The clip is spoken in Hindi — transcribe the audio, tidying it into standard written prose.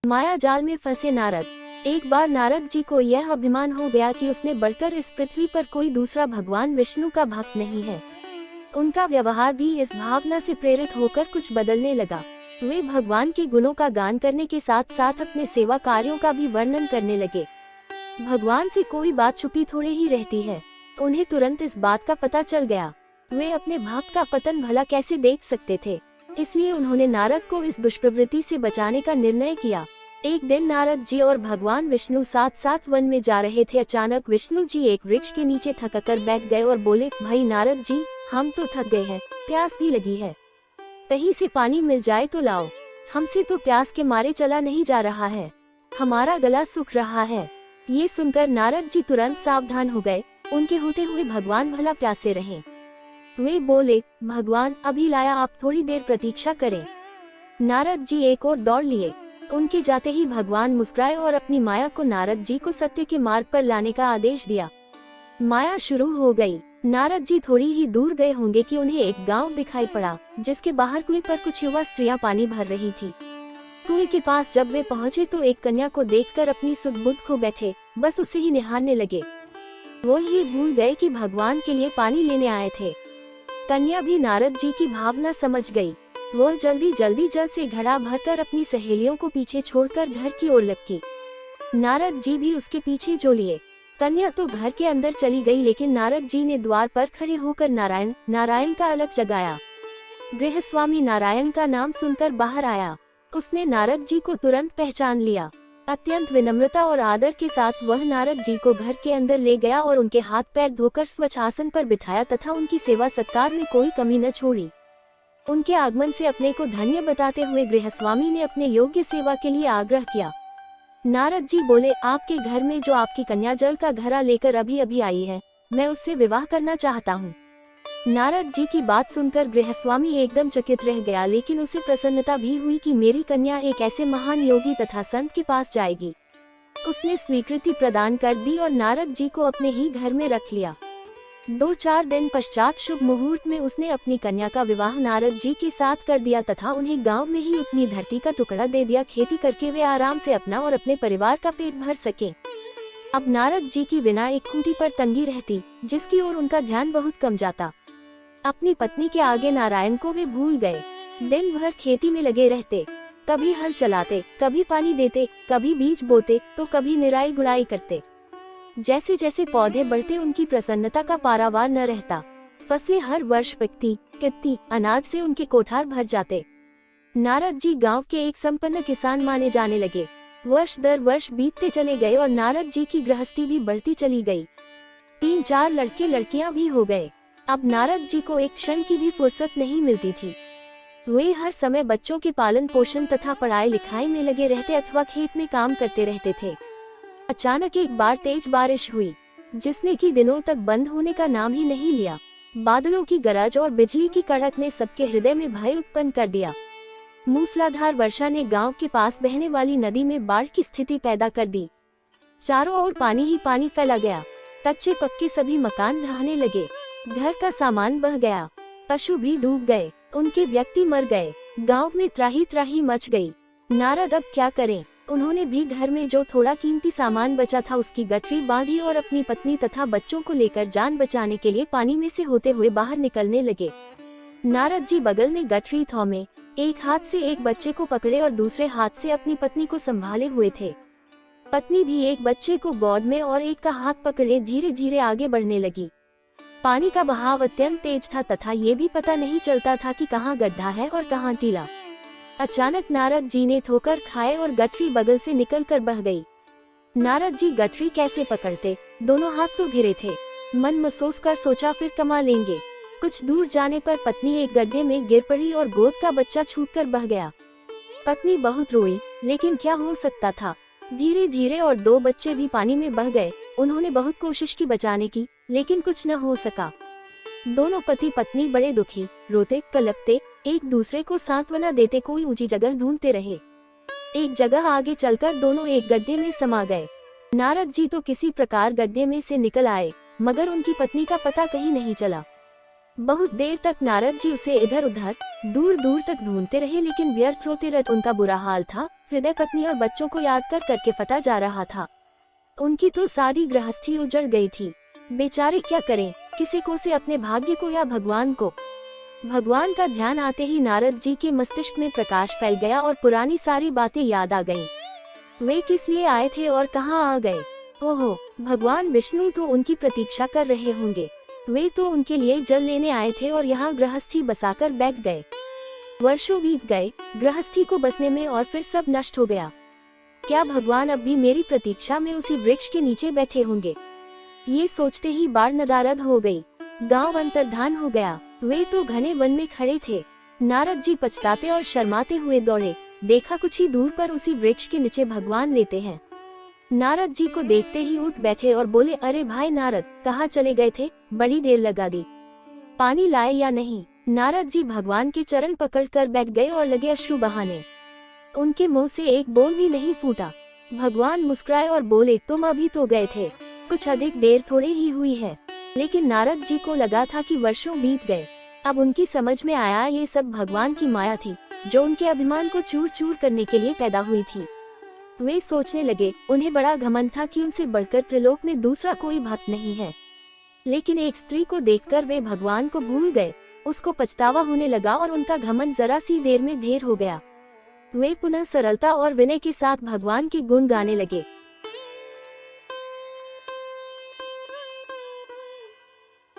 माया जाल में फंसे नारद। एक बार नारद जी को यह अभिमान हो गया कि उसने बढ़कर इस पृथ्वी पर कोई दूसरा भगवान विष्णु का भक्त नहीं है। उनका व्यवहार भी इस भावना से प्रेरित होकर कुछ बदलने लगा। वे भगवान के गुणों का गान करने के साथ साथ अपने सेवा कार्यों का भी वर्णन करने लगे। भगवान से कोई बात छुपी थोड़ी ही रहती है। उन्हें तुरंत इस बात का पता चल गया। वे अपने भक्त का पतन भला कैसे देख सकते थे, इसलिए उन्होंने नारद को इस दुष्प्रवृत्ति से बचाने का निर्णय किया। एक दिन नारद जी और भगवान विष्णु साथ साथ वन में जा रहे थे। अचानक विष्णु जी एक वृक्ष के नीचे थककर बैठ गए और बोले, भाई नारद जी, हम तो थक गए हैं, प्यास भी लगी है, कहीं से पानी मिल जाए तो लाओ। हमसे तो प्यास के मारे चला नहीं जा रहा है, हमारा गला सूख रहा है। ये सुनकर नारद जी तुरंत सावधान हो गए। उनके होते हुए भगवान भला प्यासे रहे। वे बोले, भगवान अभी लाया, आप थोड़ी देर प्रतीक्षा करें। नारद जी एक और दौड़ लिए। उनके जाते ही भगवान मुस्कुराए और अपनी माया को नारद जी को सत्य के मार्ग पर लाने का आदेश दिया। माया शुरू हो गई। नारद जी थोड़ी ही दूर गए होंगे कि उन्हें एक गांव दिखाई पड़ा, जिसके बाहर कुएं पर कुछ युवा स्त्रियां पानी भर रही थी। कुएं के पास जब वे पहुंचे तो एक कन्या को देखकर अपनी सुध बुध खो बैठे, बस उसे ही निहारने लगे। वो ये भूल गए कि भगवान के लिए पानी लेने आए थे। कन्या भी नारद जी की भावना समझ गई। वो जल्दी जल्दी जल से घड़ा भरकर अपनी सहेलियों को पीछे छोड़कर घर की ओर लपकी। नारद जी भी उसके पीछे जो लिए। कन्या तो घर के अंदर चली गई, लेकिन नारद जी ने द्वार पर खड़े होकर नारायण नारायण का अलग जगाया। गृहस्वामी नारायण का नाम सुनकर बाहर आया। उसने नारद जी को तुरंत पहचान लिया। अत्यंत विनम्रता और आदर के साथ वह नारद जी को घर के अंदर ले गया और उनके हाथ पैर धोकर स्वच्छ आसन पर बिठाया तथा उनकी सेवा सत्कार में कोई कमी न छोड़ी। उनके आगमन से अपने को धन्य बताते हुए गृहस्वामी ने अपने योग्य सेवा के लिए आग्रह किया। नारद जी बोले, आपके घर में जो आपकी कन्या जल का घड़ा लेकर अभी अभी आई है, मैं उससे विवाह करना चाहता हूँ। नारद जी की बात सुनकर गृहस्वामी एकदम चकित रह गया, लेकिन उसे प्रसन्नता भी हुई कि मेरी कन्या एक ऐसे महान योगी तथा संत के पास जाएगी। उसने स्वीकृति प्रदान कर दी और नारद जी को अपने ही घर में रख लिया। 2-4 दिन पश्चात शुभ मुहूर्त में उसने अपनी कन्या का विवाह नारद जी के साथ कर दिया तथा उन्हें गांव में ही अपनी धरती का टुकड़ा दे दिया। खेती करके वे आराम से अपना और अपने परिवार का पेट भर सके। अब नारद जी की बिना एक खूंटी पर तंगी रहती, जिसकी ओर उनका ध्यान बहुत कम जाता। अपनी पत्नी के आगे नारायण को वे भूल गए। दिन भर खेती में लगे रहते, कभी हल चलाते, कभी पानी देते, कभी बीज बोते तो कभी निराई गुड़ाई करते। जैसे जैसे पौधे बढ़ते उनकी प्रसन्नता का पारावार न रहता। फसलें हर वर्ष पकती, अनाज से उनके कोठार भर जाते। नारद जी गांव के एक संपन्न किसान माने जाने लगे। वर्ष दर वर्ष बीतते चले गए और नारद जी की गृहस्थी भी बढ़ती चली गई। 3-4 लड़के लड़कियां भी हो गए। अब नारद जी को एक क्षण की भी फुर्सत नहीं मिलती थी। वे हर समय बच्चों के पालन पोषण तथा पढ़ाई लिखाई में लगे रहते अथवा खेत में काम करते रहते थे। अचानक एक बार तेज बारिश हुई, जिसने कि दिनों तक बंद होने का नाम ही नहीं लिया। बादलों की गरज और बिजली की कड़क ने सबके हृदय में भय उत्पन्न कर दिया। मूसलाधार वर्षा ने गांव के पास बहने वाली नदी में बाढ़ की स्थिति पैदा कर दी। चारों ओर पानी ही पानी फैला गया। कच्चे पक्के सभी मकान ढहने लगे। घर का सामान बह गया। पशु भी डूब गए। उनके व्यक्ति मर गए। गांव में त्राही त्राही मच गई। नारद अब क्या करें? उन्होंने भी घर में जो थोड़ा कीमती सामान बचा था उसकी गठरी बांधी और अपनी पत्नी तथा बच्चों को लेकर जान बचाने के लिए पानी में से होते हुए बाहर निकलने लगे। नारद जी बगल में गठरी थौमे, एक हाथ से एक बच्चे को पकड़े और दूसरे हाथ से अपनी पत्नी को संभाले हुए थे। पत्नी भी एक बच्चे को गोद में और एक का हाथ पकड़े धीरे धीरे आगे बढ़ने लगी। पानी का बहाव अत्यंत तेज था तथा ये भी पता नहीं चलता था कि कहाँ गड्ढा है और कहाँ टीला। अचानक नारद जी ने ठोकर खाए और गठरी बगल से निकलकर बह गई। नारद जी गठरी कैसे पकड़ते? दोनों हाथ तो घिरे थे। मन महसूस कर सोचा फिर कमा लेंगे। कुछ दूर जाने पर पत्नी एक गड्ढे में गिर पड़ी और गोद का बच्चा छूटकर बह गया। पत्नी बहुत रोई, लेकिन क्या हो सकता था। धीरे धीरे और 2 बच्चे भी पानी में बह गए। उन्होंने बहुत कोशिश की बचाने की, लेकिन कुछ न हो सका। दोनों पति पत्नी बड़े दुखी, रोते कलपते, एक दूसरे को सांत्वना देते कोई ऊंची जगह ढूंढते रहे। एक जगह आगे चलकर दोनों एक गड्ढे में समा गए। नारद जी तो किसी प्रकार गड्ढे में से निकल आए, मगर उनकी पत्नी का पता कहीं नहीं चला। बहुत देर तक नारद जी उसे इधर उधर दूर दूर तक ढूंढते रहे, लेकिन व्यर्थ रोते रहे। उनका बुरा हाल था। हृदय पत्नी और बच्चों को याद कर करके फटा जा रहा था। उनकी तो सारी गृहस्थी उजड़ गई थी। बेचारे क्या करें, किसी को से अपने भाग्य को या भगवान को। भगवान का ध्यान आते ही नारद जी के मस्तिष्क में प्रकाश फैल गया और पुरानी सारी बातें याद आ गईं। वे किस लिए आए थे और कहाँ आ गए। ओहो, भगवान विष्णु तो उनकी प्रतीक्षा कर रहे होंगे। वे तो उनके लिए जल लेने आए थे और यहाँ गृहस्थी बसाकर बैठ गए। वर्षों बीत गए गृहस्थी को बसने में और फिर सब नष्ट हो गया। क्या भगवान अब भी मेरी प्रतीक्षा में उसी वृक्ष के नीचे बैठे होंगे। ये सोचते ही बाढ़ नदारद हो गई। गांव अंतर्धान हो गया। वे तो घने वन में खड़े थे। नारद जी पछताते और शर्माते हुए दौड़े। देखा कुछ ही दूर पर उसी वृक्ष के नीचे भगवान लेटे हैं। नारद जी को देखते ही उठ बैठे और बोले, अरे भाई नारद, कहाँ चले गए थे, बड़ी देर लगा दी, पानी लाए या नहीं। नारद जी भगवान के चरण पकड़कर बैठ गए और लगे अश्रु बहाने। उनके मुंह से एक बोल भी नहीं फूटा। भगवान मुस्कुराए और बोले, तुम अभी तो गए थे, कुछ अधिक देर थोड़ी ही हुई है। लेकिन नारद जी को लगा था कि वर्षों बीत गए। अब उनकी समझ में आया ये सब भगवान की माया थी, जो उनके अभिमान को चूर चूर करने के लिए पैदा हुई थी। वे सोचने लगे, उन्हें बड़ा घमंड था कि उनसे बढ़कर त्रिलोक में दूसरा कोई भक्त नहीं है। लेकिन एक स्त्री को देखकर वे भगवान को भूल गए। उसको पछतावा होने लगा और उनका घमंड जरा सी देर में ढेर हो गया। वे पुनः सरलता और विनय के साथ भगवान के गुण गाने लगे।